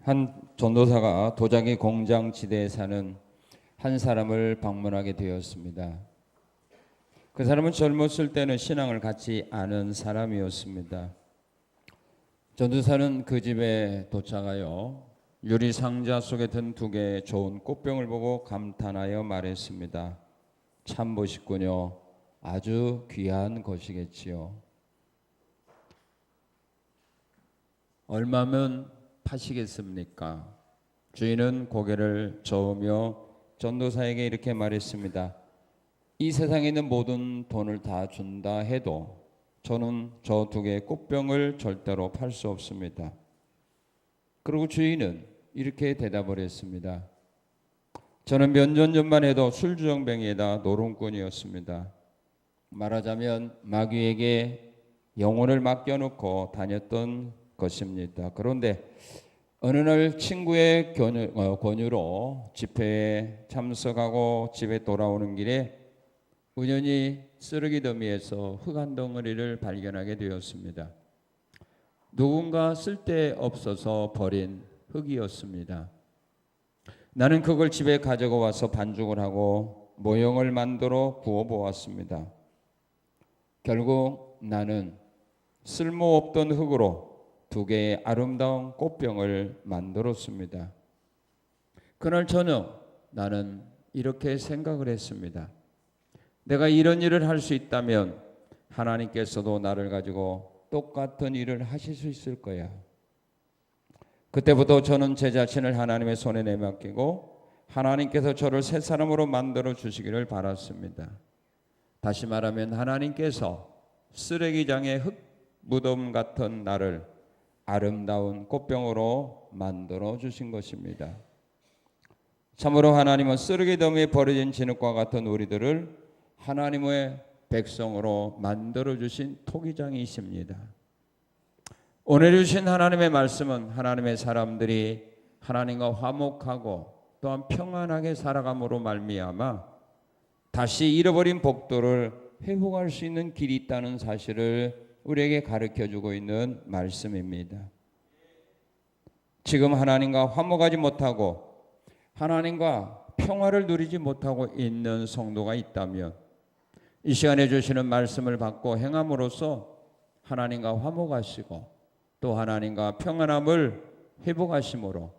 한 전도사가 도자기 공장 지대에 사는 한 사람을 방문하게 되었습니다. 그 사람은 젊었을 때는 신앙을 갖지 않은 사람이었습니다. 전도사는 그 집에 도착하여 유리 상자 속에 든 두 개의 좋은 꽃병을 보고 감탄하여 말했습니다. 참 멋있군요. 아주 귀한 것이겠지요. 얼마면 파시겠습니까? 주인은 고개를 저으며 전도사에게 이렇게 말했습니다. 이 세상에 있는 모든 돈을 다 준다 해도 저는 저 두 개의 꽃병을 절대로 팔 수 없습니다. 그리고 주인은 이렇게 대답을 했습니다. 저는 몇 년 전만 해도 술주정뱅이에다 노름꾼이었습니다. 말하자면 마귀에게 영혼을 맡겨놓고 다녔던 것입니다. 그런데 어느 날 친구의 권유로 집회에 참석하고 집에 돌아오는 길에 우연히 쓰레기 더미에서 흙 한 덩어리를 발견하게 되었습니다. 누군가 쓸데없어서 버린 흙이었습니다. 나는 그걸 집에 가져가 와서 반죽을 하고 모형을 만들어 구워 보았습니다. 결국 나는 쓸모없던 흙으로 두 개의 아름다운 꽃병을 만들었습니다. 그날 저녁 나는 이렇게 생각을 했습니다. 내가 이런 일을 할 수 있다면 하나님께서도 나를 가지고 똑같은 일을 하실 수 있을 거야. 그때부터 저는 제 자신을 하나님의 손에 내맡기고 하나님께서 저를 새 사람으로 만들어 주시기를 바랐습니다. 다시 말하면 하나님께서 쓰레기장의 흙 무덤 같은 나를 아름다운 꽃병으로 만들어 주신 것입니다. 참으로 하나님은 쓰레기 더미에 버려진 진흙과 같은 우리들을 하나님의 백성으로 만들어 주신 토기장이십니다. 오늘 주신 하나님의 말씀은 하나님의 사람들이 하나님과 화목하고 또한 평안하게 살아감으로 말미암아 다시 잃어버린 복도를 회복할 수 있는 길이 있다는 사실을 우리에게 가르쳐주고 있는 말씀입니다. 지금 하나님과 화목하지 못하고 하나님과 평화를 누리지 못하고 있는 성도가 있다면 이 시간에 주시는 말씀을 받고 행함으로써 하나님과 화목하시고 또 하나님과 평안함을 회복하심으로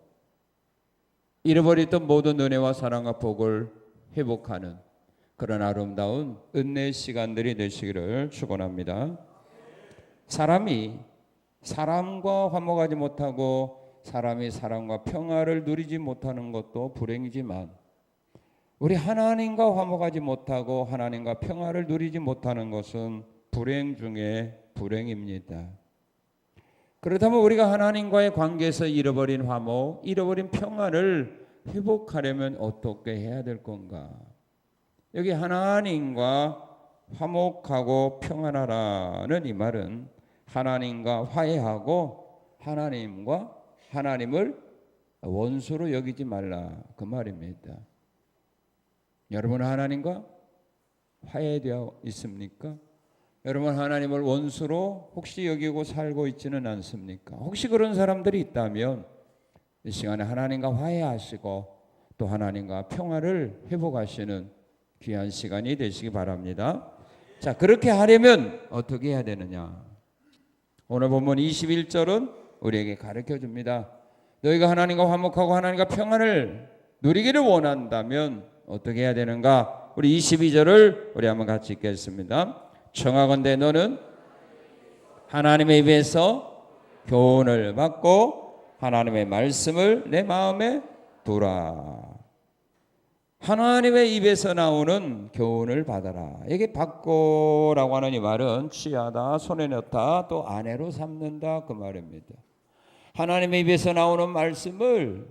잃어버렸던 모든 은혜와 사랑과 복을 회복하는 그런 아름다운 은혜의 시간들이 되시기를 축원합니다. 사람이 사람과 화목하지 못하고 사람이 사랑과 평화를 누리지 못하는 것도 불행이지만 우리 하나님과 화목하지 못하고 하나님과 평화를 누리지 못하는 것은 불행 중에 불행입니다. 그렇다면 우리가 하나님과의 관계에서 잃어버린 화목, 잃어버린 평화를 회복하려면 어떻게 해야 될 건가? 여기 하나님과 화목하고 평안하라는 이 말은 하나님과 화해하고 하나님을 원수로 여기지 말라 그 말입니다. 여러분 하나님과 화해되어 있습니까? 여러분 하나님을 원수로 혹시 여기고 살고 있지는 않습니까? 혹시 그런 사람들이 있다면 이 시간에 하나님과 화해하시고 또 하나님과 평화를 회복하시는 귀한 시간이 되시기 바랍니다. 자, 그렇게 하려면 어떻게 해야 되느냐? 오늘 본문 21절은 우리에게 가르쳐 줍니다. 너희가 하나님과 화목하고 하나님과 평안을 누리기를 원한다면 어떻게 해야 되는가? 우리 22절을 우리 한번 같이 읽겠습니다. 청하건대 너는 하나님의 입에서 교훈을 받고 하나님의 말씀을 내 마음에 두라. 하나님의 입에서 나오는 교훈을 받아라. 여기 받고라고 하는 이 말은 취하다, 손에 넣다, 또 아내로 삼는다 그 말입니다. 하나님의 입에서 나오는 말씀을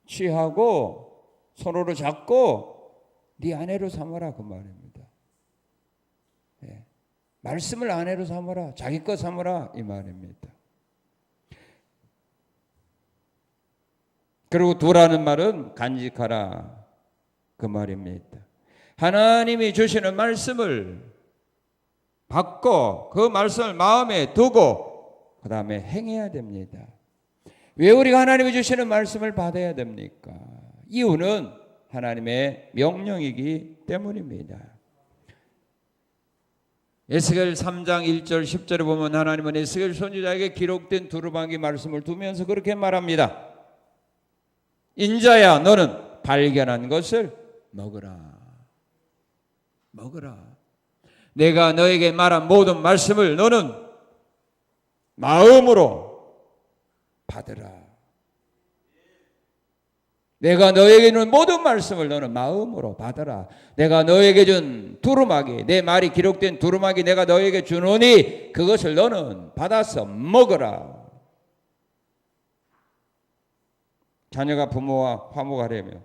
취하고 손으로 잡고 네 아내로 삼아라 그 말입니다. 예. 말씀을 아내로 삼아라, 자기 것 삼아라 이 말입니다. 그리고 두라는 말은 간직하라 그 말입니다. 하나님이 주시는 말씀을 받고 그 말씀을 마음에 두고 그 다음에 행해야 됩니다. 왜 우리가 하나님이 주시는 말씀을 받아야 됩니까? 이유는 하나님의 명령이기 때문입니다. 에스겔 3장 1절 10절에 보면 하나님은 에스겔 선지자에게 기록된 두루마기 말씀을 두면서 그렇게 말합니다. 인자야, 너는 발견한 것을 먹으라. 먹으라. 내가 너에게 말한 모든 말씀을 너는 마음으로 받으라. 내가 너에게 준 모든 말씀을 너는 마음으로 받으라. 내가 너에게 준 두루마기, 내 말이 기록된 두루마기 내가 너에게 주노니 그것을 너는 받아서 먹어라. 자녀가 부모와 화목하려면,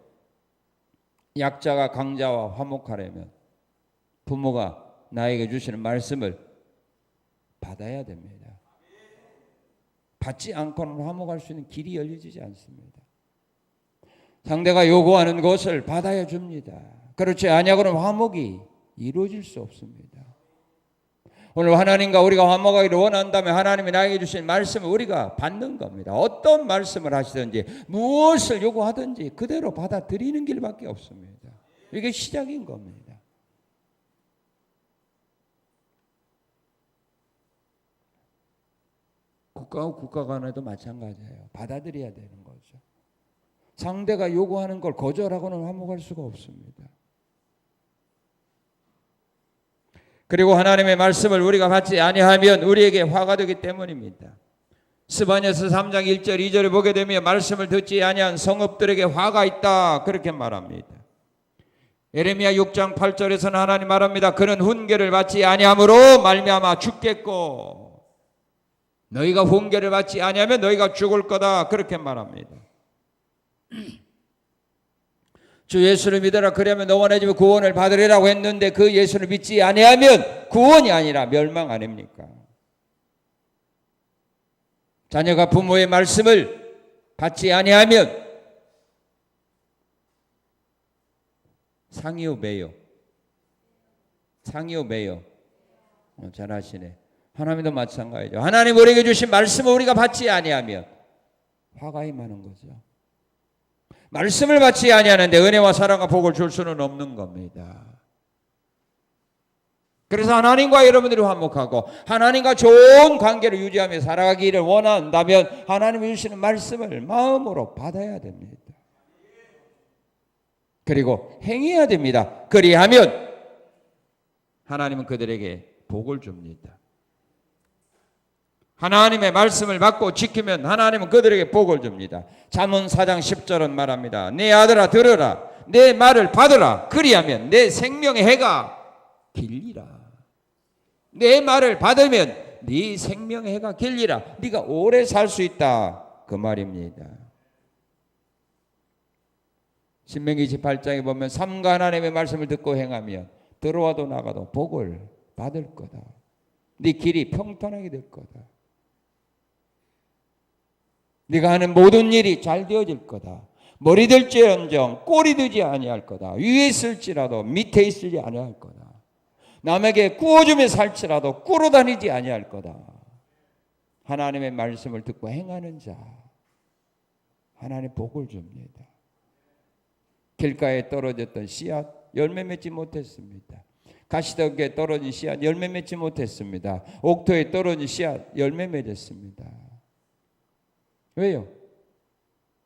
약자가 강자와 화목하려면 부모가 나에게 주시는 말씀을 받아야 됩니다. 받지 않고는 화목할 수 있는 길이 열리지 않습니다. 상대가 요구하는 것을 받아야 줍니다. 그렇지 아니하고는 화목이 이루어질 수 없습니다. 오늘 하나님과 우리가 화목하기를 원한다면 하나님이 나에게 주신 말씀을 우리가 받는 겁니다. 어떤 말씀을 하시든지 무엇을 요구하든지 그대로 받아들이는 길밖에 없습니다. 이게 시작인 겁니다. 국가와 국가 간에도 마찬가지예요. 받아들여야 되는 거죠. 상대가 요구하는 걸 거절하고는 화목할 수가 없습니다. 그리고 하나님의 말씀을 우리가 받지 아니하면 우리에게 화가 되기 때문입니다. 스바냐서 3장 1절 2절을 보게 되면 말씀을 듣지 아니한 성읍들에게 화가 있다 그렇게 말합니다. 예레미야 6장 8절에서는 하나님 말합니다. 그는 훈계를 받지 아니함으로 말미암아 죽겠고 너희가 훈계를 받지 아니하면 너희가 죽을 거다 그렇게 말합니다. 주 예수를 믿어라 그러면 영원해지면 구원을 받으리라고 했는데 그 예수를 믿지 아니하면 구원이 아니라 멸망 아닙니까? 자녀가 부모의 말씀을 받지 아니하면 상이요 매요? 상이요 매요? 잘하시네. 하나님도 마찬가지죠. 하나님 우리에게 주신 말씀을 우리가 받지 아니하면 화가 임하는 거죠. 말씀을 받지 아니하는데 은혜와 사랑과 복을 줄 수는 없는 겁니다. 그래서 하나님과 여러분들이 화목하고 하나님과 좋은 관계를 유지하며 살아가기를 원한다면 하나님이 주시는 말씀을 마음으로 받아야 됩니다. 그리고 행해야 됩니다. 그리하면 하나님은 그들에게 복을 줍니다. 하나님의 말씀을 받고 지키면 하나님은 그들에게 복을 줍니다. 잠언 4장 10절은 말합니다. 내 아들아 들으라. 내 말을 받으라. 그리하면 내 생명의 해가 길리라. 내 말을 받으면 네 생명의 해가 길리라. 네가 오래 살 수 있다. 그 말입니다. 신명기 28장에 보면 삼가 하나님의 말씀을 듣고 행하면 들어와도 나가도 복을 받을 거다. 네 길이 평탄하게 될 거다. 네가 하는 모든 일이 잘 되어질 거다. 머리 될지언정 꼴이 되지 아니할 거다. 위에 있을지라도 밑에 있을지 아니할 거다. 남에게 구워주며 살지라도 꾸러 다니지 아니할 거다. 하나님의 말씀을 듣고 행하는 자 하나님 복을 줍니다. 길가에 떨어졌던 씨앗 열매 맺지 못했습니다. 가시덕에 떨어진 씨앗 열매 맺지 못했습니다. 옥토에 떨어진 씨앗 열매 맺었습니다. 왜요?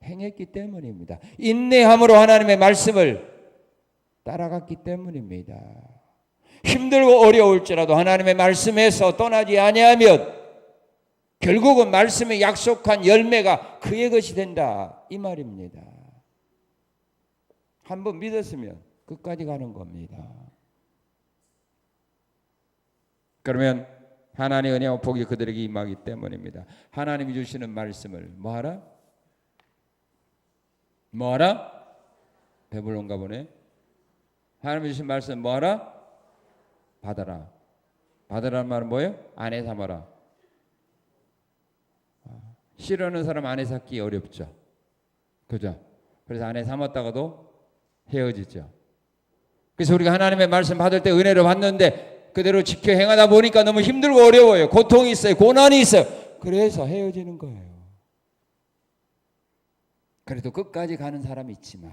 행했기 때문입니다. 인내함으로 하나님의 말씀을 따라갔기 때문입니다. 힘들고 어려울지라도 하나님의 말씀에서 떠나지 아니하면 결국은 말씀에 약속한 열매가 그의 것이 된다 이 말입니다. 한번 믿었으면 끝까지 가는 겁니다. 그러면 하나님의 은혜와 복이 그들에게 임하기 때문입니다. 하나님이 주시는 말씀을 뭐하라? 뭐하라? 배불른가 보네. 하나님이 주신 말씀 뭐하라? 받아라. 받으라는 말은 뭐예요? 아내 삼아라. 싫어하는 사람 아내 삼기 어렵죠. 그죠? 그래서 아내 삼았다가도 헤어지죠. 그래서 우리가 하나님의 말씀 받을 때 은혜를 받는데 그대로 지켜 행하다 보니까 너무 힘들고 어려워요. 고통이 있어요. 고난이 있어요. 그래서 헤어지는 거예요. 그래도 끝까지 가는 사람이 있지만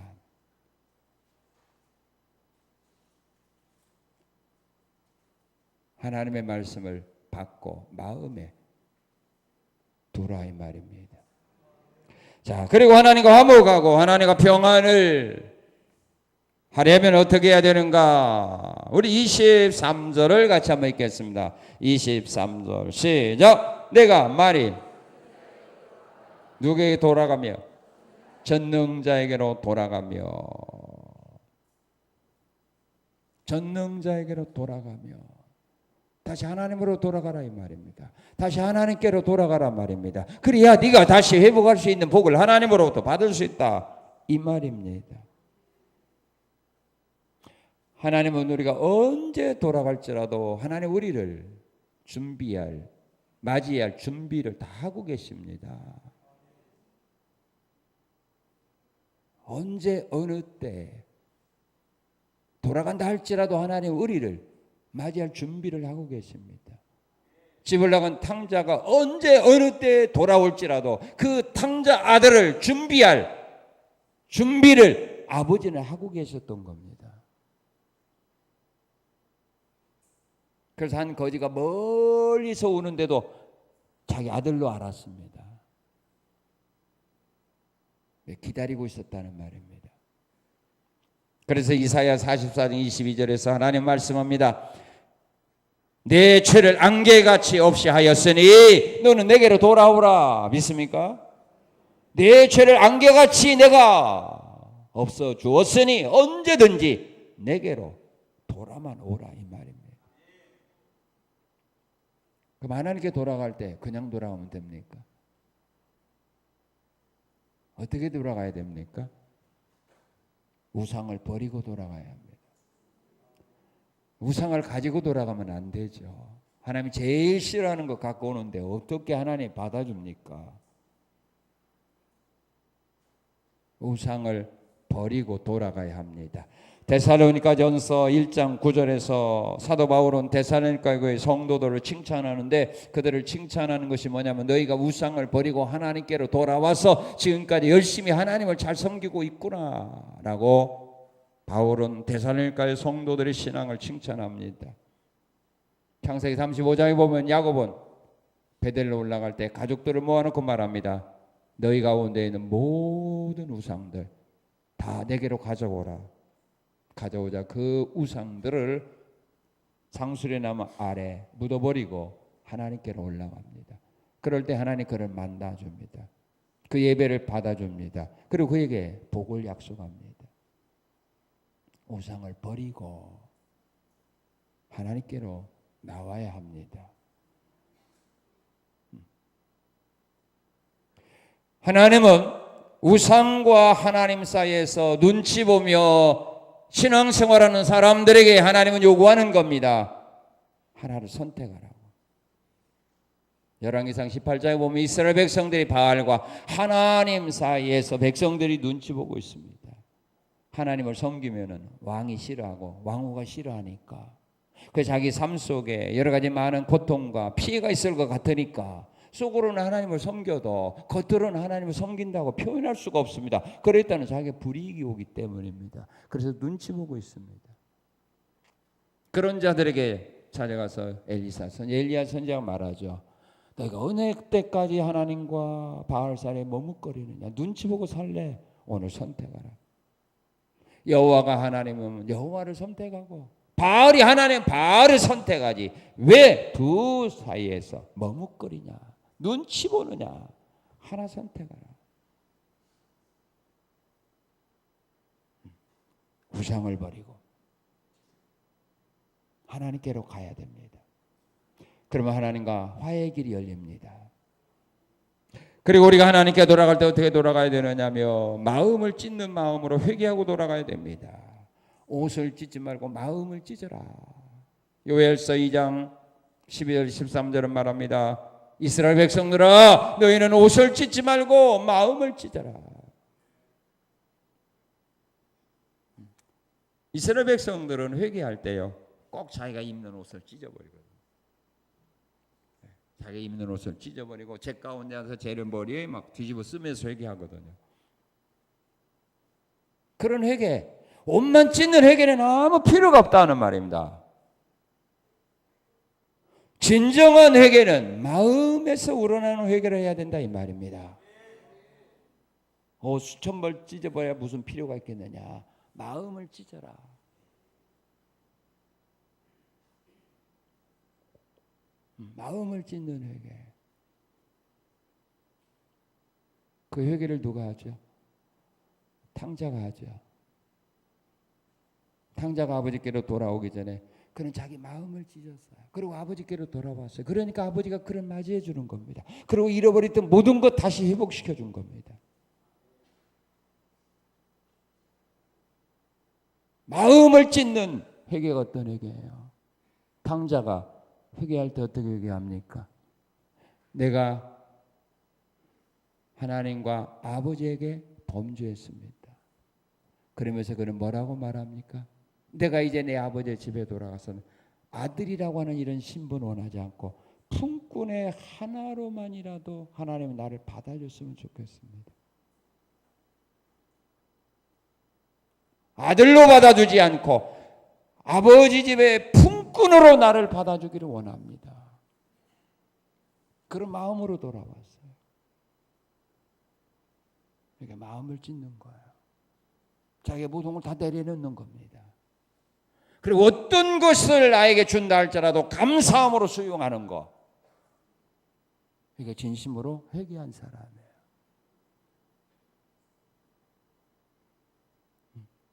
하나님의 말씀을 받고 마음에 두라 이 말입니다. 자, 그리고 하나님과 화목하고 하나님과 평안을 하려면 어떻게 해야 되는가? 우리 23절을 같이 한번 읽겠습니다. 23절 시작. 내가 말이 누구에게 돌아가며 전능자에게로 돌아가며 전능자에게로 돌아가며 다시 하나님으로 돌아가라 이 말입니다. 다시 하나님께로 돌아가라 말입니다. 그래야 네가 다시 회복할 수 있는 복을 하나님으로부터 받을 수 있다 이 말입니다. 하나님은 우리가 언제 돌아갈지라도 하나님 우리를 준비할 맞이할 준비를 다 하고 계십니다. 언제 어느 때 돌아간다 할지라도 하나님 우리를 맞이할 준비를 하고 계십니다. 집을 나간 탕자가 언제 어느 때 돌아올지라도 그 탕자 아들을 준비할 준비를 아버지는 하고 계셨던 겁니다. 그래서 한 거지가 멀리서 오는데도 자기 아들로 알았습니다. 기다리고 있었다는 말입니다. 그래서 이사야 44장 22절에서 하나님 말씀합니다. 내 죄를 안개같이 없이 하였으니 너는 내게로 돌아오라. 믿습니까? 내 죄를 안개같이 내가 없어 주었으니 언제든지 내게로 돌아만 오라 이 말입니다. 그럼 하나님께 돌아갈 때 그냥 돌아오면 됩니까? 어떻게 돌아가야 됩니까? 우상을 버리고 돌아가야 합니다. 우상을 가지고 돌아가면 안 되죠. 하나님이 제일 싫어하는 거 갖고 오는데 어떻게 하나님이 받아줍니까? 우상을 버리고 돌아가야 합니다. 데살로니가전서 1장 9절에서 사도 바울은 데살로니가 교회 성도들을 칭찬하는데 그들을 칭찬하는 것이 뭐냐면 너희가 우상을 버리고 하나님께로 돌아와서 지금까지 열심히 하나님을 잘 섬기고 있구나라고 바울은 데살로니가의 성도들의 신앙을 칭찬합니다. 창세기 35장에 보면 야곱은 베델로 올라갈 때 가족들을 모아놓고 말합니다. 너희 가운데 있는 모든 우상들 다 내게로 가져오라. 가져오자 그 우상들을 상수리나무 아래 묻어버리고 하나님께로 올라갑니다. 그럴 때 하나님 그를 만나줍니다. 그 예배를 받아줍니다. 그리고 그에게 복을 약속합니다. 우상을 버리고 하나님께로 나와야 합니다. 하나님은 우상과 하나님 사이에서 눈치 보며 신앙생활하는 사람들에게 하나님은 요구하는 겁니다. 하나를 선택하라고. 열왕기상 18장에 보면 이스라엘 백성들이 바알과 하나님 사이에서 백성들이 눈치 보고 있습니다. 하나님을 섬기면은 왕이 싫어하고 왕후가 싫어하니까 그 자기 삶 속에 여러 가지 많은 고통과 피해가 있을 것 같으니까 속으로는 하나님을 섬겨도 겉으로는 하나님을 섬긴다고 표현할 수가 없습니다. 그랬다는 자기의 불이익이 오기 때문입니다. 그래서 눈치 보고 있습니다. 그런 자들에게 찾아가서 엘리야 선지자가 말하죠. 너희가 어느 때까지 하나님과 바알 사이에 머뭇거리느냐. 눈치 보고 살래. 오늘 선택하라. 여호와가 하나님은 여호와를 선택하고 바알이 하나님 바알을 선택하지. 왜 두 사이에서 머뭇거리냐. 눈치 보느냐. 하나 선택하라. 우상을 버리고 하나님께로 가야 됩니다. 그러면 하나님과 화해의 길이 열립니다. 그리고 우리가 하나님께 돌아갈 때 어떻게 돌아가야 되느냐며 마음을 찢는 마음으로 회개하고 돌아가야 됩니다. 옷을 찢지 말고 마음을 찢어라. 요엘서 2장 12절 13절은 말합니다. 이스라엘 백성들아 너희는 옷을 찢지 말고 마음을 찢어라. 이스라엘 백성들은 회개할 때요 꼭 자기가 입는 옷을 찢어버리거든요. 자기가 입는 옷을 찢어버리고 제 가운데 앉아서 죄를 머리에 막 뒤집어 쓰면서 회개하거든요. 그런 회개, 옷만 찢는 회개는 아무 필요가 없다는 말입니다. 진정한 회개는 마음에서 우러나는 회개를 해야 된다 이 말입니다. 수천 벌 찢어봐야 무슨 필요가 있겠느냐. 마음을 찢어라. 마음을 찢는 회개. 그 회개를 누가 하죠? 탕자가 하죠. 탕자가 아버지께로 돌아오기 전에 그는 자기 마음을 찢었어요. 그리고 아버지께로 돌아왔어요. 그러니까 아버지가 그를 맞이해 주는 겁니다. 그리고 잃어버렸던 모든 것 다시 회복시켜 준 겁니다. 마음을 찢는 회개가 어떤 회개예요? 탕자가 회개할 때 어떻게 회개합니까? 내가 하나님과 아버지에게 범죄했습니다. 그러면서 그는 뭐라고 말합니까? 내가 이제 내 아버지의 집에 돌아가서는 아들이라고 하는 이런 신분 원하지 않고 품꾼의 하나로만이라도 하나님은 나를 받아줬으면 좋겠습니다. 아들로 받아주지 않고 아버지 집의 품꾼으로 나를 받아주기를 원합니다. 그런 마음으로 돌아왔어요. 이게 마음을 찢는 거예요. 자기의 모든 걸 다 내려놓는 겁니다. 그리고 어떤 것을 나에게 준다 할지라도 감사함으로 수용하는 것. 이게 진심으로 회개한 사람이에요.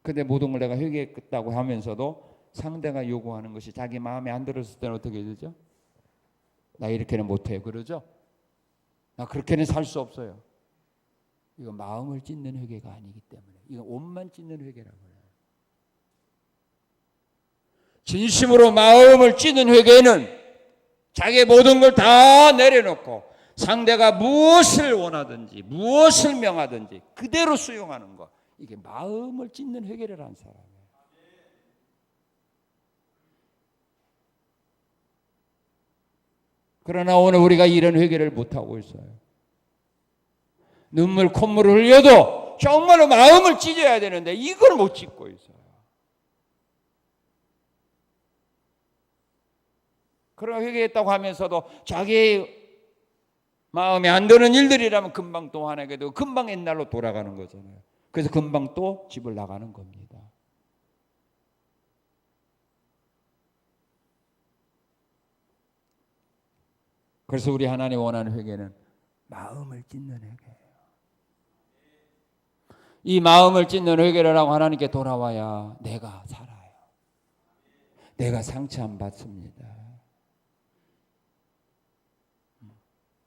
근데 모든 걸 내가 회개했다고 하면서도 상대가 요구하는 것이 자기 마음에 안 들었을 때는 어떻게 되죠? 나 이렇게는 못해 그러죠? 나 그렇게는 살 수 없어요. 이건 마음을 찢는 회개가 아니기 때문에 이건 옷만 찢는 회개라고 해요. 진심으로 마음을 찢는 회개는 자기의 모든 걸 다 내려놓고 상대가 무엇을 원하든지 무엇을 명하든지 그대로 수용하는 것. 이게 마음을 찢는 회개를 한 사람이에요. 그러나 오늘 우리가 이런 회개를 못하고 있어요. 눈물 콧물을 흘려도 정말로 마음을 찢어야 되는데 이걸 못 찢고 있어요. 그러나 회개했다고 하면서도 자기의 마음에 안 드는 일들이라면 금방 또 화나게 되고 금방 옛날로 돌아가는 거잖아요. 그래서 금방 또 집을 나가는 겁니다. 그래서 우리 하나님 원하는 회개는 마음을 찢는 회개예요. 이 마음을 찢는 회개를 하고 하나님께 돌아와야 내가 살아요. 내가 상처 안 받습니다.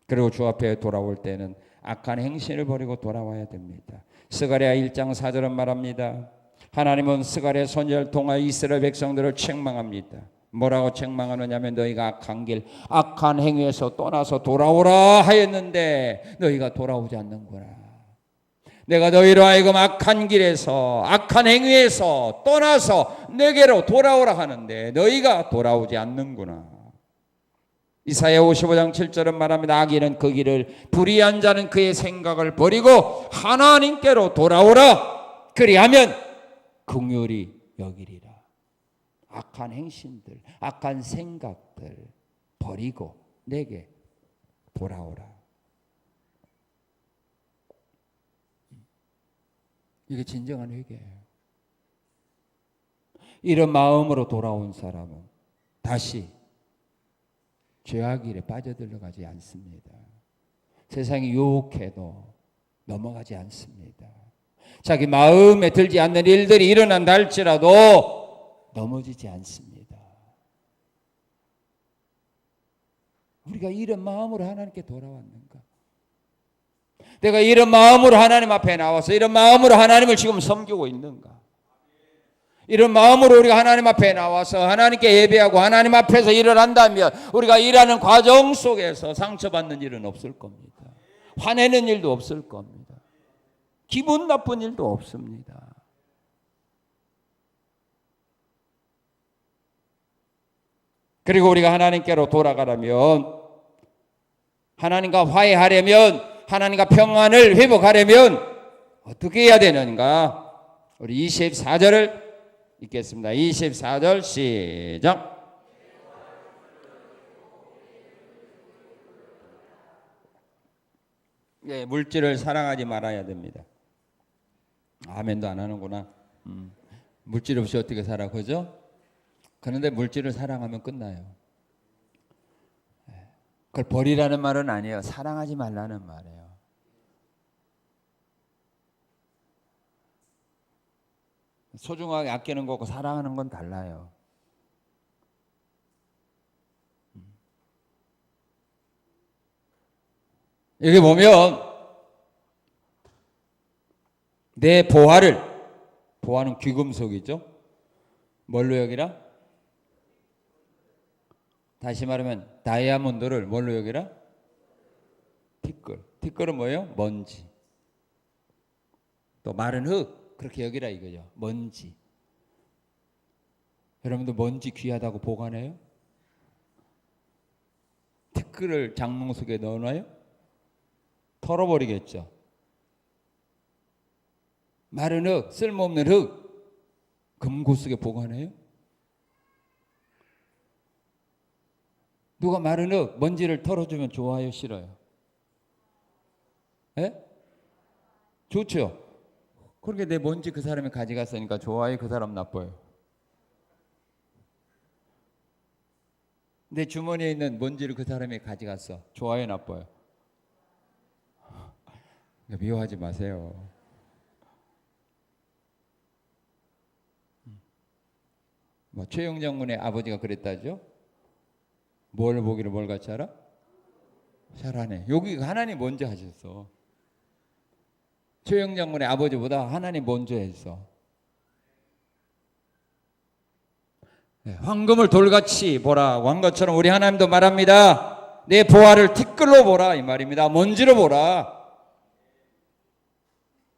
그리고 주 앞에 돌아올 때는 악한 행실을 버리고 돌아와야 됩니다. 스가랴 1장 4절은 말합니다. 하나님은 스가랴 선지자를 통하여 이스라엘 백성들을 책망합니다. 뭐라고 책망하느냐면 너희가 악한 길, 악한 행위에서 떠나서 돌아오라 하였는데 너희가 돌아오지 않는구나. 내가 너희로 하여금 악한 길에서 악한 행위에서 떠나서 내게로 돌아오라 하는데 너희가 돌아오지 않는구나. 이사야 55장 7절은 말합니다. 악인은 그 길을, 불의한 자는 그의 생각을 버리고 하나님께로 돌아오라. 그리하면 긍휼히 여기리라. 악한 행신들, 악한 생각들 버리고 내게 돌아오라. 이게 진정한 회개예요. 이런 마음으로 돌아온 사람은 다시 죄악 일에 빠져들어가지 않습니다. 세상이 유혹해도 넘어가지 않습니다. 자기 마음에 들지 않는 일들이 일어난다 할지라도 넘어지지 않습니다. 우리가 이런 마음으로 하나님께 돌아왔는가? 내가 이런 마음으로 하나님 앞에 나와서 이런 마음으로 하나님을 지금 섬기고 있는가? 이런 마음으로 우리가 하나님 앞에 나와서 하나님께 예배하고 하나님 앞에서 일을 한다면 우리가 일하는 과정 속에서 상처받는 일은 없을 겁니다. 화내는 일도 없을 겁니다. 기분 나쁜 일도 없습니다. 그리고 우리가 하나님께로 돌아가려면, 하나님과 화해하려면, 하나님과 평안을 회복하려면 어떻게 해야 되는가? 우리 24절을 읽겠습니다. 24절 시작. 예, 물질을 사랑하지 말아야 됩니다. 아멘도 안 하는구나. 물질 없이 어떻게 살아, 그죠? 그런데 물질을 사랑하면 끝나요. 그걸 버리라는 말은 아니에요. 사랑하지 말라는 말이에요. 소중하게 아끼는 거고 사랑하는 건 달라요. 여기 보면 내 보화는 귀금속이죠. 뭘로 여기라? 다시 말하면 다이아몬드를 뭘로 여기라? 티끌은 뭐예요? 먼지. 또 마른 흙, 그렇게 여기라 이거죠. 먼지. 여러분들 먼지 귀하다고 보관해요? 티끌을 장롱 속에 넣어놔요? 털어버리겠죠. 마른 흙, 쓸모없는 흙, 금고 속에 보관해요? 누가 마른 흙, 먼지를 털어주면 좋아요, 싫어요? 예? 좋죠. 그렇게 내 먼지 그 사람이 가져갔으니까 좋아요, 그 사람 나빠요? 내 주머니에 있는 먼지를 그 사람이 가져갔어. 좋아요, 나빠요? 미워하지 마세요. 뭐 최영장 군의 아버지가 그랬다죠. 뭘 보기를 뭘 같이 알아? 잘하네. 여기 하나님 먼저 하셨어. 최영장 군의 아버지보다 하나님 먼저 했어. 네, 황금을 돌같이 보라. 왕것처럼 우리 하나님도 말합니다. 내 보화를 티끌로 보라 이 말입니다. 먼지로 보라.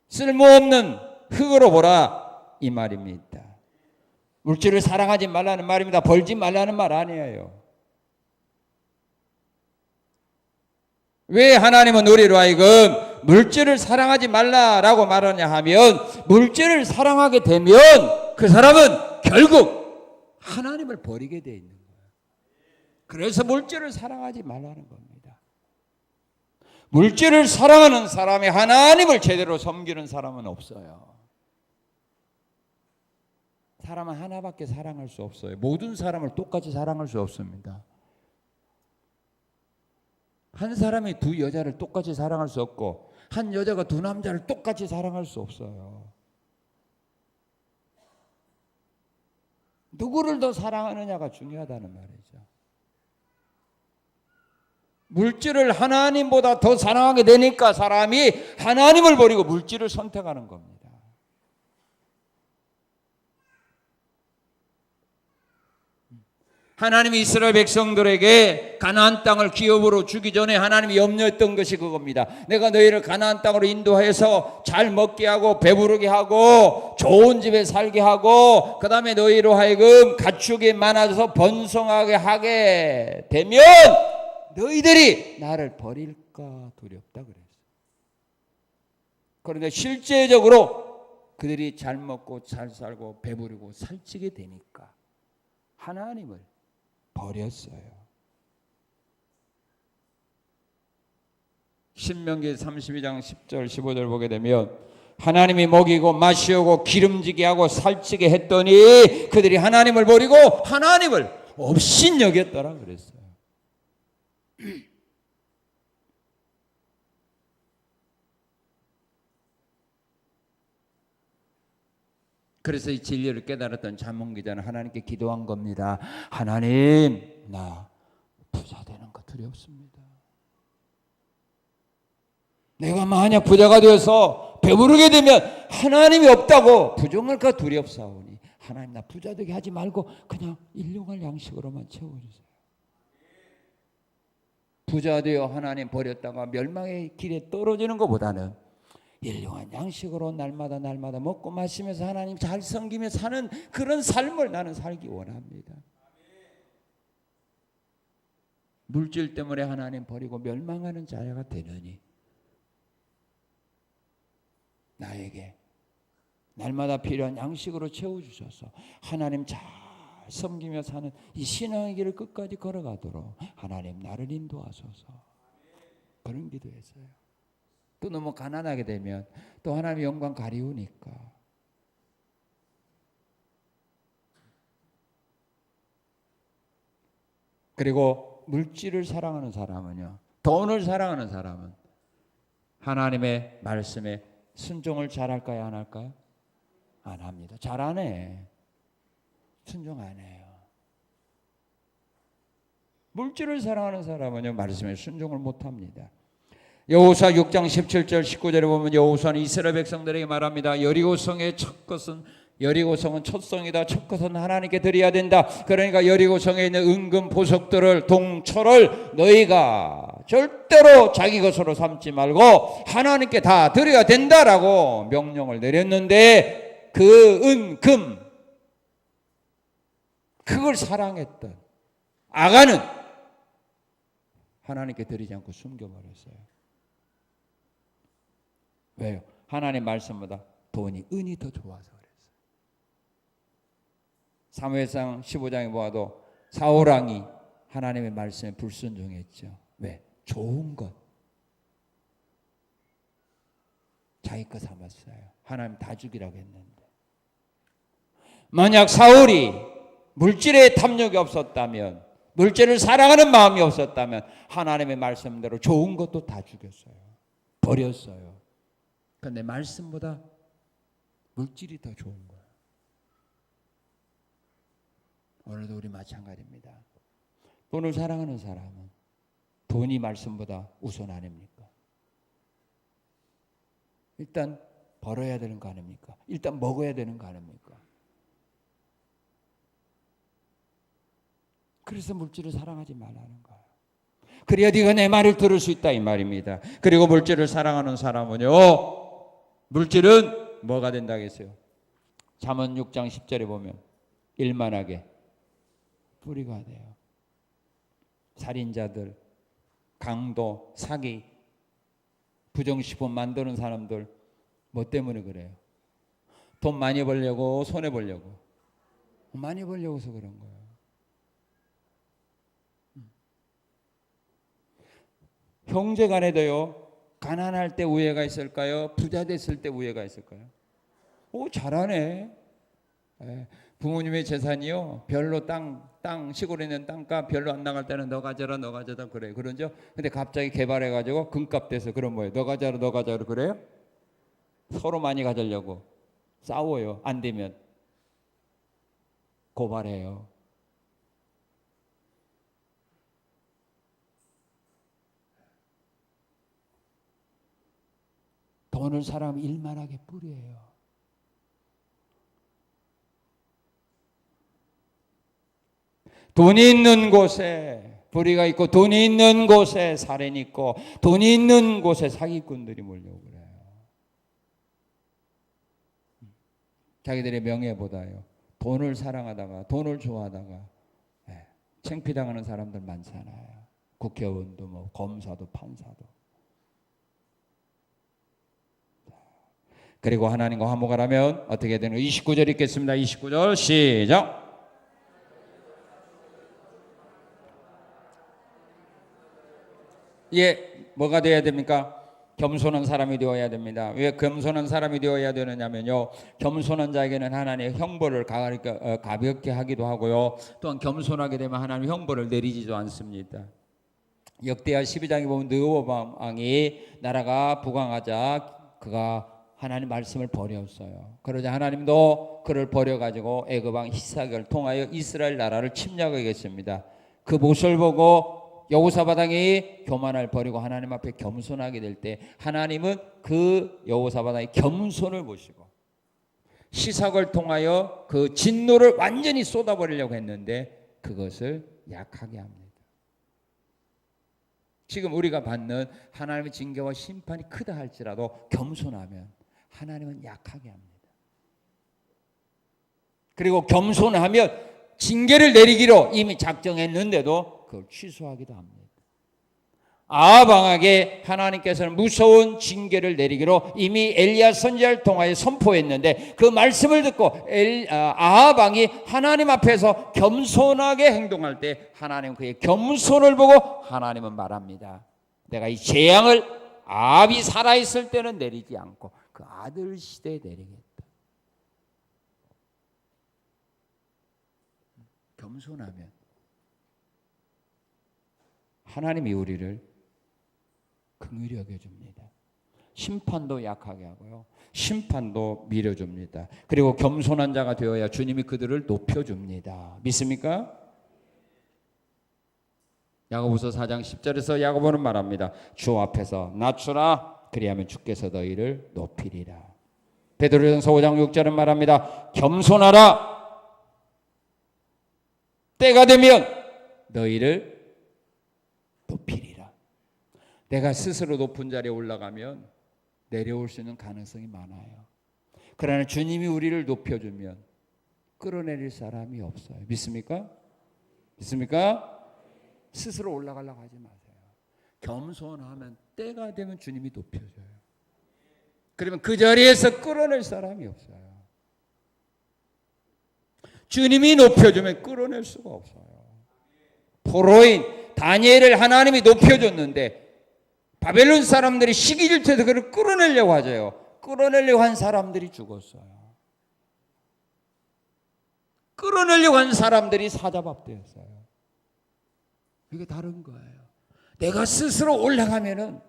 쓸모없는 흙으로 보라 이 말입니다. 물질을 사랑하지 말라는 말입니다. 벌지 말라는 말 아니에요. 왜 하나님은 우리로 하여금 물질을 사랑하지 말라라고 말하냐 하면 물질을 사랑하게 되면 그 사람은 결국 하나님을 버리게 돼 있는 거예요. 그래서 물질을 사랑하지 말라는 겁니다. 물질을 사랑하는 사람이 하나님을 제대로 섬기는 사람은 없어요. 사람은 하나밖에 사랑할 수 없어요. 모든 사람을 똑같이 사랑할 수 없습니다. 한 사람이 두 여자를 똑같이 사랑할 수 없고 한 여자가 두 남자를 똑같이 사랑할 수 없어요. 누구를 더 사랑하느냐가 중요하다는 말이죠. 물질을 하나님보다 더 사랑하게 되니까 사람이 하나님을 버리고 물질을 선택하는 겁니다. 하나님이 이스라엘 백성들에게 가나안 땅을 기업으로 주기 전에 하나님이 염려했던 것이 그겁니다. 내가 너희를 가나안 땅으로 인도해서 잘 먹게 하고 배부르게 하고 좋은 집에 살게 하고 그 다음에 너희로 하여금 가축이 많아져서 번성하게 하게 되면 너희들이 나를 버릴까 두렵다 그랬어요. 그런데 실제적으로 그들이 잘 먹고 잘 살고 배부르고 살찌게 되니까 하나님을 버렸어요. 신명기 32장 10절 15절 보게 되면 하나님이 먹이고 마시고 기름지게 하고 살찌게 했더니 그들이 하나님을 버리고 하나님을 업신여겼더라 그랬어요. 그래서 이 진리를 깨달았던 잠언 기자는 하나님께 기도한 겁니다. 하나님, 나 부자 되는 거 두렵습니다. 내가 만약 부자가 되어서 배부르게 되면 하나님이 없다고 부정할까 두렵사오니 하나님 나 부자 되게 하지 말고 그냥 일용할 양식으로만 채워주세요. 부자 되어 하나님 버렸다가 멸망의 길에 떨어지는 것보다는 일용한 양식으로 날마다 먹고 마시면서 하나님 잘 섬기며 사는 그런 삶을 나는 살기 원합니다. 물질 때문에 하나님 버리고 멸망하는 자가 되느니 나에게 날마다 필요한 양식으로 채워주셔서 하나님 잘 섬기며 사는 이 신앙의 길을 끝까지 걸어가도록 하나님 나를 인도하소서. 그런 기도했어요. 또 너무 가난하게 되면 또 하나님의 영광 가리우니까. 그리고 물질을 사랑하는 사람은요, 돈을 사랑하는 사람은 하나님의 말씀에 순종을 잘할까요, 안 할까요? 안 합니다. 잘 안 해. 순종 안 해요. 물질을 사랑하는 사람은요, 말씀에 순종을 못 합니다. 여호수아 6장 17절 19절에 보면 여호수아는 이스라엘 백성들에게 말합니다. 여리고성의 첫 것은, 여리고성은 첫 성이다. 첫 것은 하나님께 드려야 된다. 그러니까 여리고성에 있는 은금 보석들을, 동철을 너희가 절대로 자기 것으로 삼지 말고 하나님께 다 드려야 된다라고 명령을 내렸는데, 그 은금, 그걸 사랑했던 아간은 하나님께 드리지 않고 숨겨버렸어요. 왜요? 하나님 말씀보다 돈이, 은이 더 좋아서 그랬어요. 사무엘상 15장에 보아도 사울왕이 하나님의 말씀에 불순종했죠. 왜? 좋은 것, 자기 거 삼았어요. 하나님 다 죽이라고 했는데. 만약 사울이 물질에 탐욕이 없었다면, 물질을 사랑하는 마음이 없었다면 하나님의 말씀대로 좋은 것도 다 죽였어요. 버렸어요. 그런데 말씀보다 물질이 더 좋은 거예요. 오늘도 우리 마찬가지입니다. 돈을 사랑하는 사람은 돈이 말씀보다 우선 아닙니까? 일단 벌어야 되는 거 아닙니까? 일단 먹어야 되는 거 아닙니까? 그래서 물질을 사랑하지 말라는 거예요. 그래야 네가 내 말을 들을 수 있다 이 말입니다. 그리고 물질을 사랑하는 사람은요, 물질은 뭐가 된다고 했어요? 잠언 6장 10절에 보면 일만하게 뿌리가 돼요. 살인자들, 강도, 사기, 부정식품 만드는 사람들 뭐 때문에 그래요? 돈 많이 벌려고, 손해 보려고. 많이 벌려고서 그런 거예요. 형제 간에도요, 가난할 때 우애가 있을까요? 부자 됐을 때 우애가 있을까요? 오, 잘하네. 부모님의 재산이요, 별로 시골에 있는 땅값 별로 안 나갈 때는 너 가져라 그래. 그러죠? 근데 갑자기 개발해가지고 금값 돼서 그런 거예요. 너 가져라 그래요? 서로 많이 가지려고 싸워요. 안 되면 고발해요. 돈을 사람이 일만하게 뿌려요. 돈이 있는 곳에 불의가 있고, 돈이 있는 곳에 살인이 있고, 돈이 있는 곳에 사기꾼들이 몰려오고 그래요. 자기들의 명예보다요, 돈을 사랑하다가, 돈을 좋아하다가 창피당하는 사람들 많잖아요. 국회의원도 뭐 검사도 판사도. 그리고 하나님과 화목을 하면 어떻게 되는 거예요? 29절 읽겠습니다. 29절 시작. 뭐가 되어야 됩니까? 겸손한 사람이 되어야 됩니다. 왜 겸손한 사람이 되어야 되느냐면요, 겸손한 자에게는 하나님의 형벌을 가볍게 하기도 하고요, 또한 겸손하게 되면 하나님의 형벌을 내리지도 않습니다. 역대하 12장에 보면 느호밤 왕이 나라가 부강하자 그가 하나님 말씀을 버렸어요. 그러자 하나님도 그를 버려가지고 애굽 왕 시삭을 통하여 이스라엘 나라를 침략하겠습니다. 그 모습을 보고 여호사밧 왕이 교만을 버리고 하나님 앞에 겸손하게 될 때, 하나님은 그 여호사밧 왕의 겸손을 보시고 시삭을 통하여 그 진노를 완전히 쏟아버리려고 했는데 그것을 약하게 합니다. 지금 우리가 받는 하나님의 징계와 심판이 크다 할지라도 겸손하면 하나님은 약하게 합니다. 그리고 겸손하면 징계를 내리기로 이미 작정했는데도 그걸 취소하기도 합니다. 아합 왕에게 하나님께서는 무서운 징계를 내리기로 이미 엘리야 선지자를 통하여 선포했는데 그 말씀을 듣고 아합 왕이 하나님 앞에서 겸손하게 행동할 때 하나님은 그의 겸손을 보고 하나님은 말합니다. 내가 이 재앙을 아합이 살아있을 때는 내리지 않고 그 아들 시대에 내리겠다. 겸손하면 하나님이 우리를 긍휼히 여겨줍니다. 심판도 약하게 하고요. 심판도 밀어줍니다. 그리고 겸손한 자가 되어야 주님이 그들을 높여줍니다. 믿습니까? 야고보서 4장 10절에서 야고보는 말합니다. 주 앞에서 낮추라. 그리하면 주께서 너희를 높이리라. 베드로전서 5장 6절은 말합니다. 겸손하라. 때가 되면 너희를 높이리라. 내가 스스로 높은 자리에 올라가면 내려올 수 있는 가능성이 많아요. 그러나 주님이 우리를 높여주면 끌어내릴 사람이 없어요. 믿습니까? 믿습니까? 스스로 올라가려고 하지 마세요. 겸손하면 때가 되면 주님이 높여줘요. 그러면 그 자리에서 끌어낼 사람이 없어요. 주님이 높여주면 끌어낼 수가 없어요. 포로인 다니엘을 하나님이 높여줬는데 바벨론 사람들이 시기질투해서 그를 끌어내려고 하죠. 끌어내려고 한 사람들이 죽었어요. 끌어내려고 한 사람들이 사자밥 되었어요. 이게 다른 거예요. 내가 스스로 올라가면은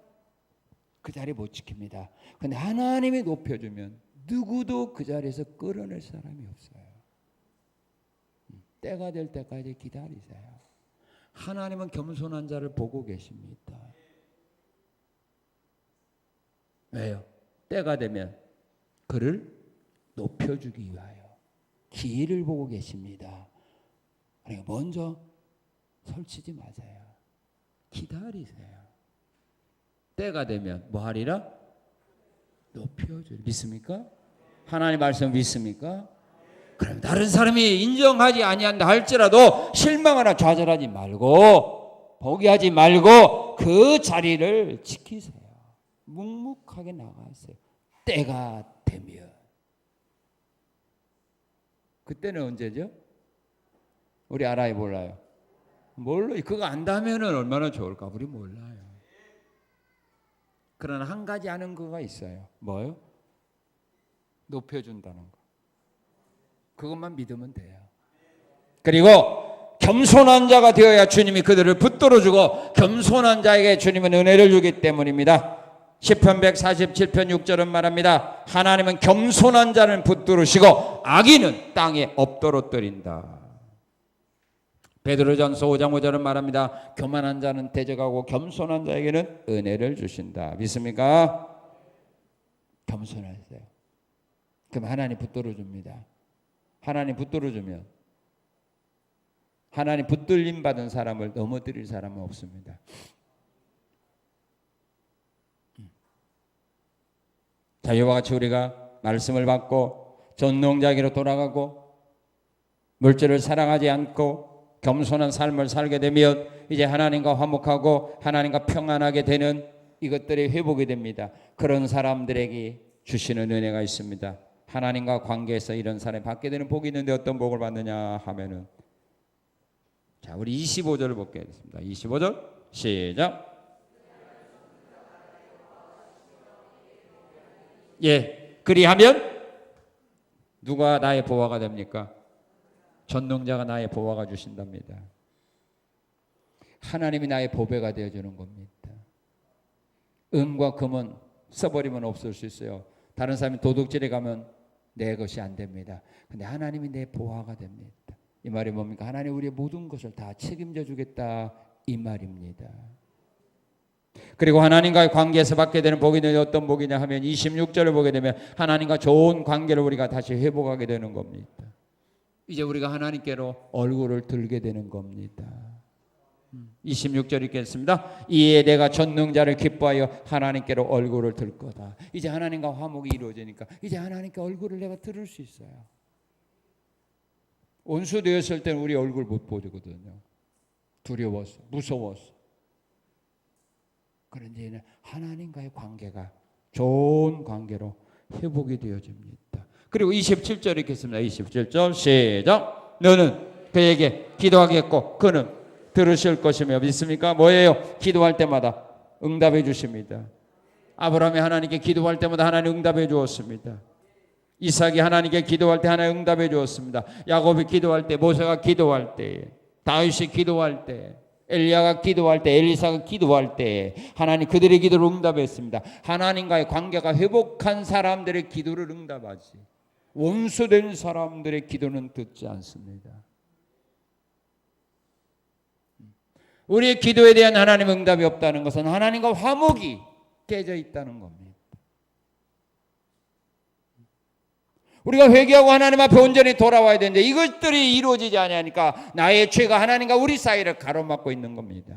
그 자리 못 지킵니다. 근데 하나님이 높여주면 누구도 그 자리에서 끌어낼 사람이 없어요. 때가 될 때까지 기다리세요. 하나님은 겸손한 자를 보고 계십니다. 왜요? 때가 되면 그를 높여주기 위하여 기회를 보고 계십니다. 그러니까 먼저 설치지 마세요. 기다리세요. 때가 되면 뭐 하리라? 높여주리. 믿습니까? 하나님 말씀 믿습니까? 그럼 다른 사람이 인정하지 아니한다 할지라도 실망하나 좌절하지 말고 포기하지 말고 그 자리를 지키세요. 묵묵하게 나가세요. 때가 되면. 그때는 언제죠? 우리 알아요 몰라요? 몰라요. 그거 안다면 얼마나 좋을까? 우리 몰라요. 그러나 한 가지 아는 거가 있어요. 뭐요? 높여준다는 거. 그것만 믿으면 돼요. 그리고 겸손한 자가 되어야 주님이 그들을 붙들어주고 겸손한 자에게 주님은 은혜를 주기 때문입니다. 시편 147편 6절은 말합니다. 하나님은 겸손한 자를 붙들으시고 악인은 땅에 엎드러뜨린다. 베드로전서 5장 5절은 말합니다. 교만한 자는 대적하고 겸손한 자에게는 은혜를 주신다. 믿습니까? 겸손하세요. 그럼 하나님 붙들어줍니다. 하나님 붙들어주면 하나님 붙들림 받은 사람을 넘어뜨릴 사람은 없습니다. 자, 이와 같이 우리가 말씀을 받고 전능자에게로 돌아가고 물질을 사랑하지 않고 겸손한 삶을 살게 되면 이제 하나님과 화목하고 하나님과 평안하게 되는 이것들이 회복이 됩니다. 그런 사람들에게 주시는 은혜가 있습니다. 하나님과 관계에서 이런 사람이 받게 되는 복이 있는데 어떤 복을 받느냐 하면은 자, 우리 25절을 보겠습니다. 25절 시작. 예, 그리하면 누가 나의 보화가 됩니까? 전능자가 나의 보화가 주신답니다. 하나님이 나의 보배가 되어주는 겁니다. 은과 금은 써버리면 없을 수 있어요. 다른 사람이 도둑질에 가면 내 것이 안 됩니다. 근데 하나님이 내 보화가 됩니다. 이 말이 뭡니까? 하나님 우리의 모든 것을 다 책임져 주겠다 이 말입니다. 그리고 하나님과의 관계에서 받게 되는 복이 어떤 복이냐 하면 26절을 보게 되면 하나님과 좋은 관계를 우리가 다시 회복하게 되는 겁니다. 이제 우리가 하나님께로 얼굴을 들게 되는 겁니다. 26절 읽겠습니다. 이에 내가 전능자를 기뻐하여 하나님께로 얼굴을 들 거다. 이제 하나님과 화목이 이루어지니까 이제 하나님께 얼굴을 내가 들을 수 있어요. 원수 되었을 때는 우리 얼굴 못 보거든요. 두려워서, 무서워서. 그런데 이제는 하나님과의 관계가 좋은 관계로 회복이 되어집니다. 그리고 27절 읽겠습니다. 27절 시작. 너는 그에게 기도하겠고 그는 들으실 것이며 믿습니까? 뭐예요? 기도할 때마다 응답해 주십니다. 아브라함이 하나님께 기도할 때마다 하나님 응답해 주었습니다. 이삭이 하나님께 기도할 때 하나님 응답해 주었습니다. 야곱이 기도할 때, 모세가 기도할 때, 다윗이 기도할 때, 엘리야가 기도할 때, 엘리사가 기도할 때 하나님 그들의 기도를 응답했습니다. 하나님과의 관계가 회복한 사람들의 기도를 응답하지 원수된 사람들의 기도는 듣지 않습니다. 우리의 기도에 대한 하나님 응답이 없다는 것은 하나님과 화목이 깨져 있다는 겁니다. 우리가 회개하고 하나님 앞에 온전히 돌아와야 되는데 이것들이 이루어지지 않으니까 나의 죄가 하나님과 우리 사이를 가로막고 있는 겁니다.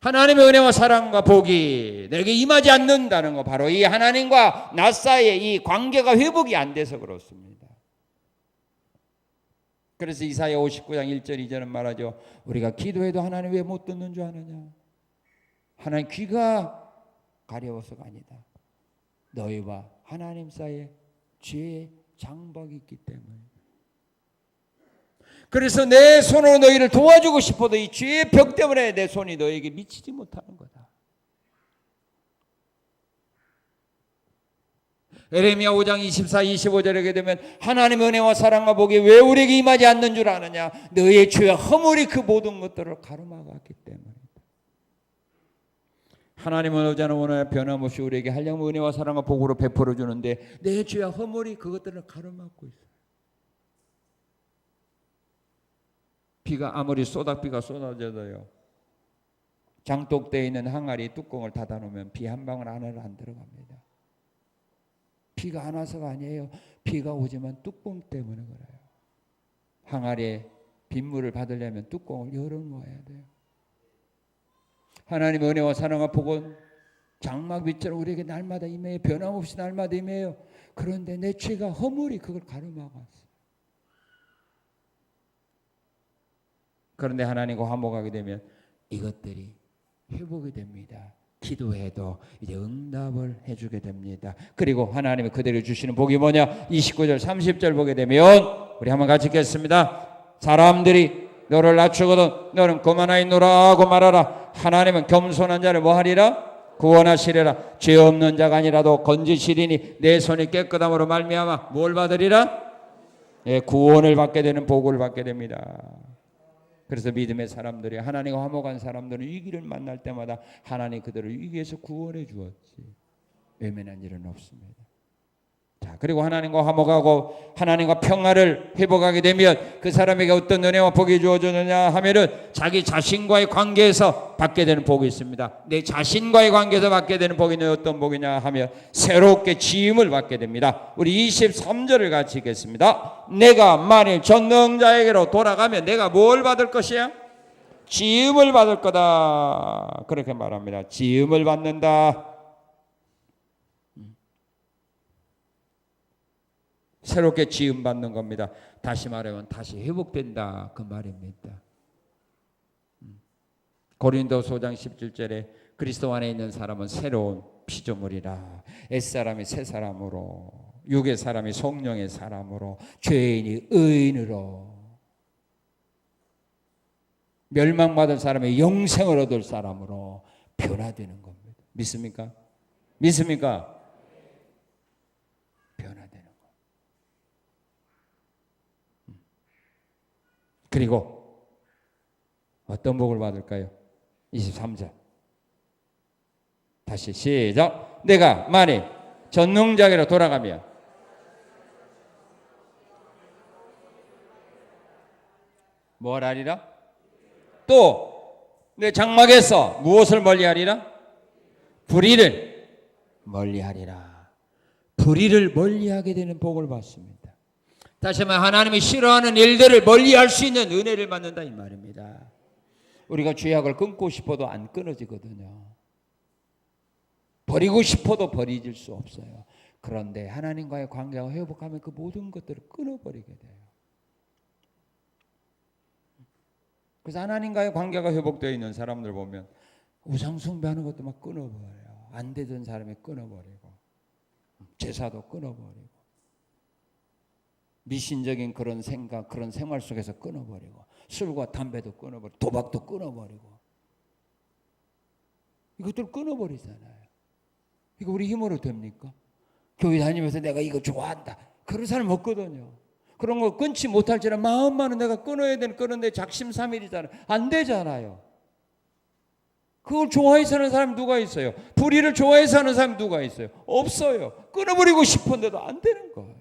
하나님의 은혜와 사랑과 복이 내게 임하지 않는다는 거, 바로 이 하나님과 나 사이의 이 관계가 회복이 안 돼서 그렇습니다. 그래서 이사야 59장 1절 2절은 말하죠. 우리가 기도해도 하나님 왜 못 듣는 줄 아느냐. 하나님 귀가 가려워서가 아니다. 너희와 하나님 사이에 죄의 장벽이 있기 때문에. 그래서 내 손으로 너희를 도와주고 싶어도 이 죄의 벽 때문에 내 손이 너희에게 미치지 못하는 거다. 에레미야 5장 24, 25절에 되면 하나님의 은혜와 사랑과 복이 왜 우리에게 임하지 않는 줄 아느냐. 너희의 죄와 허물이 그 모든 것들을 가로막았기 때문에. 하나님은 어제나 오늘 변함없이 우리에게 한량의 은혜와 사랑과 복으로 베풀어 주는데 내 죄와 허물이 그것들을 가로막고 있어요. 비가 아무리 소닥비가 쏟아져도요, 장독대에 있는 항아리 뚜껑을 닫아놓으면 비 한 방울 안으로 안 들어갑니다. 비가 안 와서가 아니에요. 비가 오지만 뚜껑 때문에 그래요. 항아리에 빗물을 받으려면 뚜껑을 열어놓아야 돼요. 하나님의 은혜와 사랑과 복은 장막빛처럼 우리에게 날마다 임해요. 변함없이 날마다 임해요. 그런데 내 죄가 허물이 그걸 가로막았어요. 그런데 하나님과 화목하게 되면 이것들이 회복이 됩니다. 기도해도 이제 응답을 해주게 됩니다. 그리고 하나님이 그대로 주시는 복이 뭐냐? 29절 30절 보게 되면 우리 한번 같이 읽겠습니다. 사람들이 너를 낮추거든 너는 그만하이노라 하고 말하라. 하나님은 겸손한 자를 뭐하리라? 구원하시리라. 죄 없는 자가 아니라도 건지시리니 내 손이 깨끗함으로 말미암아 뭘 받으리라? 예, 구원을 받게 되는 복을 받게 됩니다. 그래서 믿음의 사람들이 하나님과 화목한 사람들은 위기를 만날 때마다 하나님 그들을 위기에서 구원해 주었지 외면한 일은 없습니다. 자, 그리고 하나님과 화목하고 하나님과 평화를 회복하게 되면 그 사람에게 어떤 은혜와 복이 주어지느냐 하면은 자기 자신과의 관계에서 받게 되는 복이 있습니다. 내 자신과의 관계에서 받게 되는 복이 어떤 복이냐 하면 새롭게 지음을 받게 됩니다. 우리 23절을 같이 읽겠습니다. 내가 만일 전능자에게로 돌아가면 내가 뭘 받을 것이야? 지음을 받을 거다. 그렇게 말합니다. 지음을 받는다. 새롭게 지음받는 겁니다. 다시 말하면 다시 회복된다 그 말입니다. 고린도서 5장 17절에 그리스도 안에 있는 사람은 새로운 피조물이라. 옛사람이 새사람으로, 육의 사람이 성령의 사람으로, 죄인이 의인으로, 멸망받은 사람이 영생을 얻을 사람으로 변화되는 겁니다. 믿습니까? 믿습니까? 그리고 어떤 복을 받을까요? 23절 다시 시작. 내가 만일 전능자에게로 돌아가면 뭘 하리라? 또 내 장막에서 무엇을 멀리하리라? 불의를 멀리하리라. 불의를 멀리하게 되는 복을 받습니다. 다시 한번 하나님이 싫어하는 일들을 멀리할 수 있는 은혜를 받는다 이 말입니다. 우리가 죄악을 끊고 싶어도 안 끊어지거든요. 버리고 싶어도 버리질 수 없어요. 그런데 하나님과의 관계가 회복하면 그 모든 것들을 끊어버리게 돼요. 그래서 하나님과의 관계가 회복되어 있는 사람들 보면 우상 숭배하는 것도 막 끊어버려요. 안 되던 사람이 끊어버리고, 제사도 끊어버리고, 미신적인 그런 생각, 그런 생활 속에서 끊어버리고, 술과 담배도 끊어버리고, 도박도 끊어버리고, 이것들 끊어버리잖아요. 이거 우리 힘으로 됩니까? 교회 다니면서 내가 이거 좋아한다, 그런 사람 없거든요. 그런 거 끊지 못할지라 마음만은 내가 끊어야 되는, 끊는데 작심삼일이잖아요. 안 되잖아요. 그걸 좋아해서 하는 사람 누가 있어요? 불의를 좋아해서 하는 사람 누가 있어요? 없어요. 끊어버리고 싶은데도 안 되는 거예요.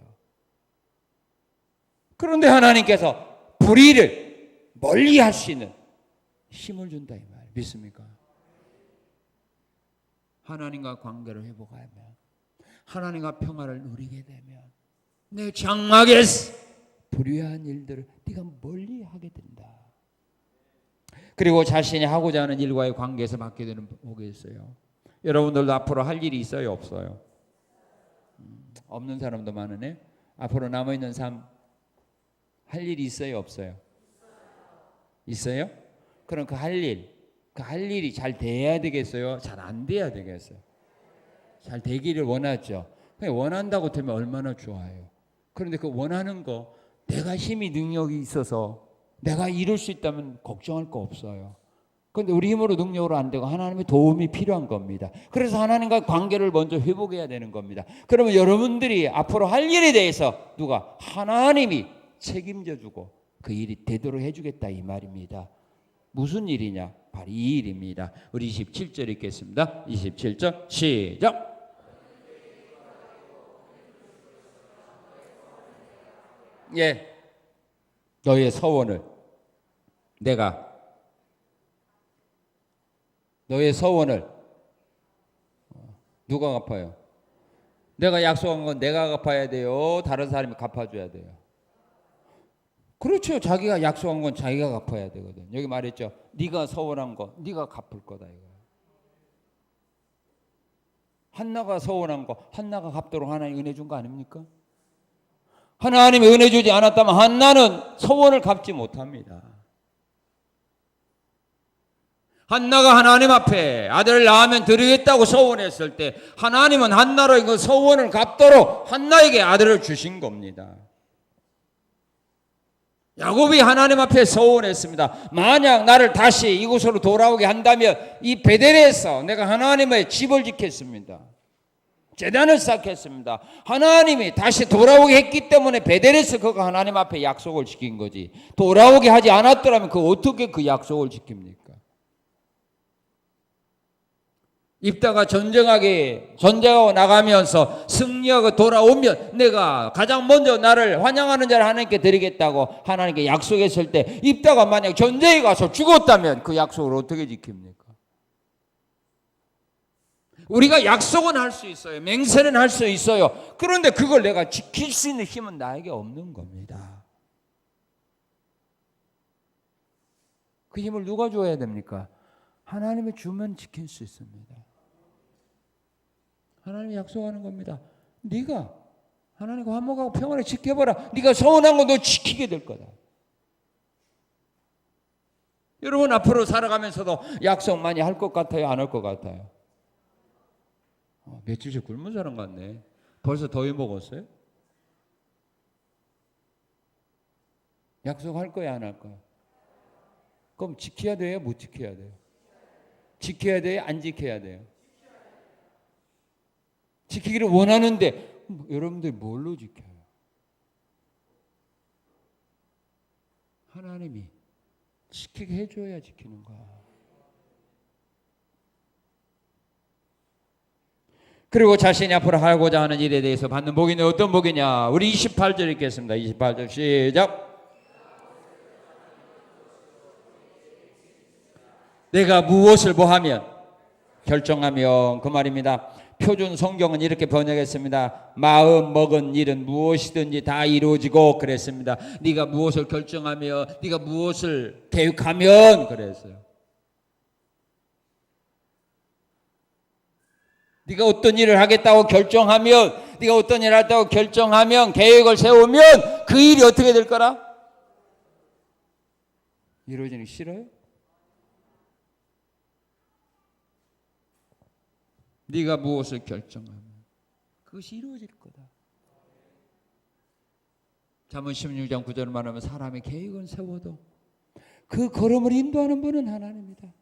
그런데 하나님께서 불의를 멀리 할 수 있는 힘을 준다, 이 말 믿습니까? 하나님과 관계를 회복하면, 하나님과 평화를 누리게 되면 내 장막에서 불의한 일들을 네가 멀리 하게 된다. 그리고 자신이 하고자 하는 일과의 관계에서 맡게 되는 복이 있어요. 여러분들도 앞으로 할 일이 있어요, 없어요? 없는 사람도 많으네. 앞으로 남아있는 삶 할 일이 있어요, 없어요? 있어요? 그럼 그 할 일이 잘 돼야 되겠어요? 잘 안 돼야 되겠어요? 잘 되기를 원하죠. 원한다고 되면 얼마나 좋아요. 그런데 그 원하는 거 내가 힘이 능력이 있어서 내가 이룰 수 있다면 걱정할 거 없어요. 그런데 우리 힘으로 능력으로 안 되고 하나님의 도움이 필요한 겁니다. 그래서 하나님과 관계를 먼저 회복해야 되는 겁니다. 그러면 여러분들이 앞으로 할 일에 대해서 누가? 하나님이 책임져 주고 그 일이 되도록 해주겠다, 이 말입니다. 무슨 일이냐? 바로 이 일입니다. 우리 27절 읽겠습니다. 27절 시작. 예, 너의 서원을 누가 갚아요? 내가 약속한 건 내가 갚아야 돼요? 다른 사람이 갚아줘야 돼요? 그렇죠. 자기가 약속한 건 자기가 갚아야 되거든. 여기 말했죠. 네가 서원한 거 네가 갚을 거다, 이거. 한나가 서원한 거 한나가 갚도록 하나님 은혜 준 거 아닙니까? 하나님이 은혜 주지 않았다면 한나는 서원을 갚지 못합니다. 한나가 하나님 앞에 아들을 낳으면 드리겠다고 서원했을 때 하나님은 한나로 그 서원을 갚도록 한나에게 아들을 주신 겁니다. 야곱이 하나님 앞에 서원했습니다. 만약 나를 다시 이곳으로 돌아오게 한다면 이 베델에서 내가 하나님의 집을 짓겠습니다. 제단을 쌓겠습니다. 하나님이 다시 돌아오게 했기 때문에 베델에서 그가 하나님 앞에 약속을 지킨 거지. 돌아오게 하지 않았더라면 그 어떻게 그 약속을 지킵니까? 입다가 전쟁하고 나가면서 승리하고 돌아오면 내가 가장 먼저 나를 환영하는 자를 하나님께 드리겠다고 하나님께 약속했을 때 입다가 만약 전쟁에 가서 죽었다면 그 약속을 어떻게 지킵니까? 우리가 약속은 할 수 있어요. 맹세는 할 수 있어요. 그런데 그걸 내가 지킬 수 있는 힘은 나에게 없는 겁니다. 그 힘을 누가 줘야 됩니까? 하나님이 주면 지킬 수 있습니다. 하나님이 약속하는 겁니다. 네가 하나님과 화목하고 평안을 지켜봐라. 네가 서운한 거 너 지키게 될 거다. 여러분 앞으로 살아가면서도 약속 많이 할 것 같아요? 안 할 것 같아요? 며칠째 굶은 사람 같네. 벌써 더위 먹었어요? 약속할 거야, 안 할 거야? 그럼 지켜야 돼요? 못 지켜야 돼요? 지켜야 돼요? 안 지켜야 돼요? 지키기를 원하는데 여러분들이 뭘로 지켜요? 하나님이 지키게 해줘야 지키는 거야. 그리고 자신이 앞으로 하고자 하는 일에 대해서 받는 복이 어떤 복이냐? 우리 28절 읽겠습니다. 28절 시작. 내가 무엇을 뭐하면 결정하면, 그 말입니다. 표준 성경은 이렇게 번역했습니다. 마음 먹은 일은 무엇이든지 다 이루어지고 그랬습니다. 네가 무엇을 결정하며 네가 무엇을 계획하면 그랬어요. 네가 어떤 일을 하겠다고 결정하면, 네가 어떤 일을 하겠다고 결정하면, 계획을 세우면 그 일이 어떻게 될 거라? 이루어지는 게 싫어요? 네가 무엇을 결정하면 그것이 이루어질 거다. 잠언 16장 9절을 말하면 사람의 계획은 세워도 그 걸음을 인도하는 분은 하나님이다.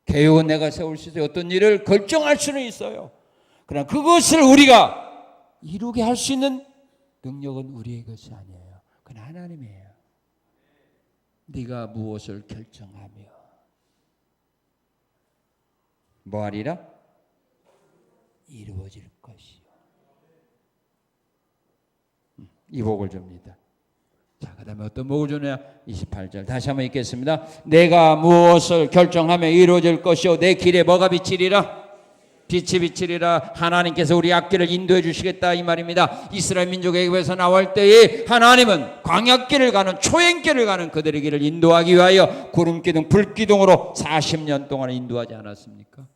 계획은 내가 세울 수 있어요. 어떤 일을 결정할 수는 있어요. 그러나 그것을 우리가 이루게 할 수 있는 능력은 우리의 것이 아니에요. 그건 하나님이에요. 네가 무엇을 결정하며 뭐하리라? 이루어질 것이요. 이 복을 줍니다. 자, 그 다음에 어떤 복을 주냐? 28절 다시 한번 읽겠습니다. 내가 무엇을 결정하며 이루어질 것이요 내 길에 뭐가 비치리라? 빛이 비치리라. 하나님께서 우리 앞길을 인도해 주시겠다 이 말입니다. 이스라엘 민족에게서 나올 때에 하나님은 광야길을 가는 초행길을 가는 그들의 길을 인도하기 위하여 구름기둥 불기둥으로 40년 동안 인도하지 않았습니까?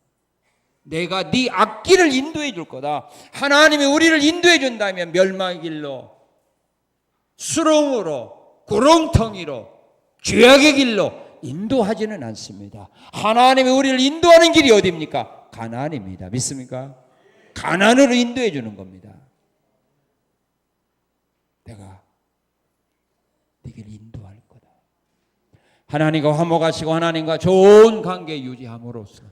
내가 네 앞길을 인도해 줄 거다. 하나님이 우리를 인도해 준다면 멸망의 길로, 수렁으로, 구렁텅이로, 죄악의 길로 인도하지는 않습니다. 하나님이 우리를 인도하는 길이 어디입니까? 가나안입니다. 믿습니까? 가나안으로 인도해 주는 겁니다. 내가 네 길을 인도할 거다. 하나님과 화목하시고 하나님과 좋은 관계 유지함으로써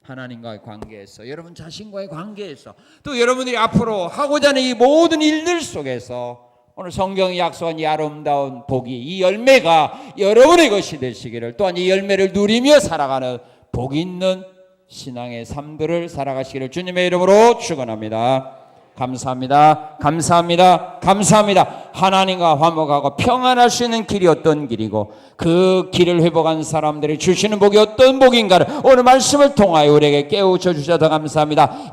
하나님과의 관계에서, 여러분 자신과의 관계에서, 또 여러분들이 앞으로 하고자 하는 이 모든 일들 속에서 오늘 성경이 약속한 이 아름다운 복이, 이 열매가 여러분의 것이 되시기를, 또한 이 열매를 누리며 살아가는 복 있는 신앙의 삶들을 살아가시기를 주님의 이름으로 축원합니다. 감사합니다. 감사합니다. 감사합니다. 하나님과 화목하고 평안할 수 있는 길이 어떤 길이고 그 길을 회복한 사람들이 주시는 복이 어떤 복인가를 오늘 말씀을 통하여 우리에게 깨우쳐 주셔서 감사합니다.